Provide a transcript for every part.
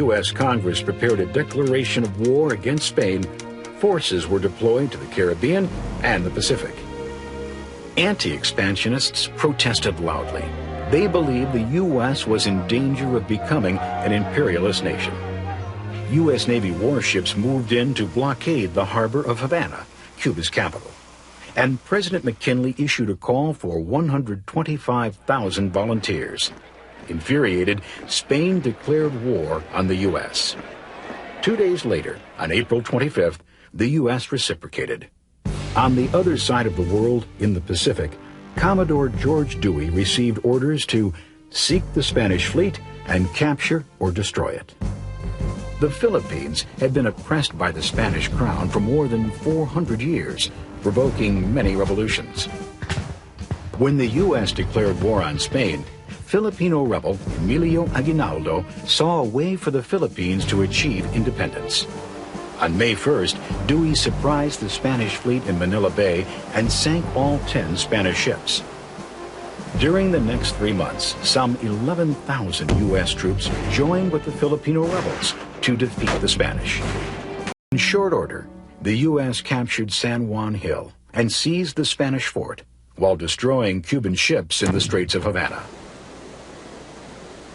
U.S. Congress prepared a declaration of war against Spain, forces were deployed to the Caribbean and the Pacific. Anti-expansionists protested loudly. They believed the U.S. was in danger of becoming an imperialist nation. U.S. Navy warships moved in to blockade the harbor of Havana, Cuba's capital. And President McKinley issued a call for 125,000 volunteers. Infuriated, Spain declared war on the U.S. 2 days later, on April 25th, the U.S. reciprocated. On the other side of the world, in the Pacific, Commodore George Dewey received orders to seek the Spanish fleet and capture or destroy it. The Philippines had been oppressed by the Spanish crown for more than 400 years, provoking many revolutions. When the U.S. declared war on Spain, Filipino rebel Emilio Aguinaldo saw a way for the Philippines to achieve independence. On May 1st, Dewey surprised the Spanish fleet in Manila Bay and sank all 10 Spanish ships. During the next 3 months, some 11,000 U.S. troops joined with the Filipino rebels to defeat the Spanish. In short order, the U.S. captured San Juan Hill and seized the Spanish fort while destroying Cuban ships in the Straits of Havana.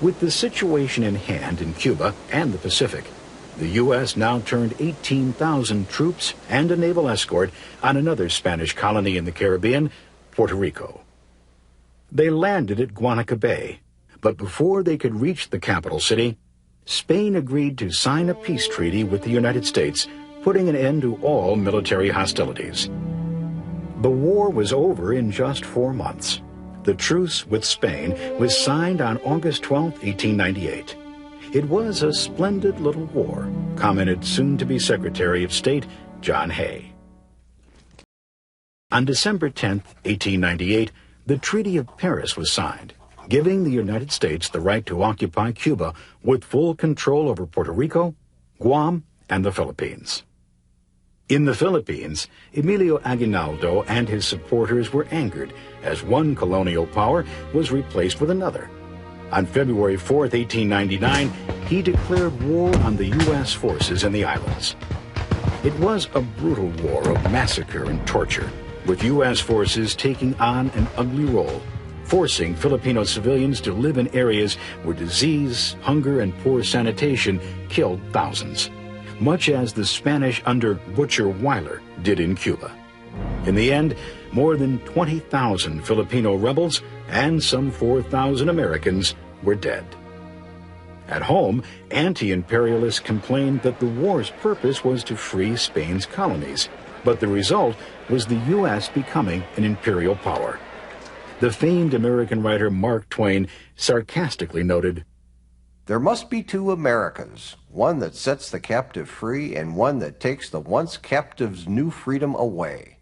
With the situation in hand in Cuba and the Pacific, the U.S. now turned 18,000 troops and a naval escort on another Spanish colony in the Caribbean, Puerto Rico. They landed at Guanica Bay, but before they could reach the capital city, Spain agreed to sign a peace treaty with the United States, putting an end to all military hostilities. The war was over in just 4 months. The truce with Spain was signed on August 12, 1898. It was a splendid little war, commented soon-to-be Secretary of State John Hay. On December 10, 1898, the Treaty of Paris was signed, giving the United States the right to occupy Cuba with full control over Puerto Rico, Guam, and the Philippines. In the Philippines, Emilio Aguinaldo and his supporters were angered as one colonial power was replaced with another. On February 4, 1899, he declared war on the U.S. forces in the islands. It was a brutal war of massacre and torture, with U.S. forces taking on an ugly role, forcing Filipino civilians to live in areas where disease, hunger, and poor sanitation killed thousands, much as the Spanish under Butcher Weyler did in Cuba. In the end, more than 20,000 Filipino rebels and some 4,000 Americans were dead. At home, anti-imperialists complained that the war's purpose was to free Spain's colonies, but the result was the U.S. becoming an imperial power. The famed American writer Mark Twain sarcastically noted, "There must be two Americas, one that sets the captive free and one that takes the once captive's new freedom away."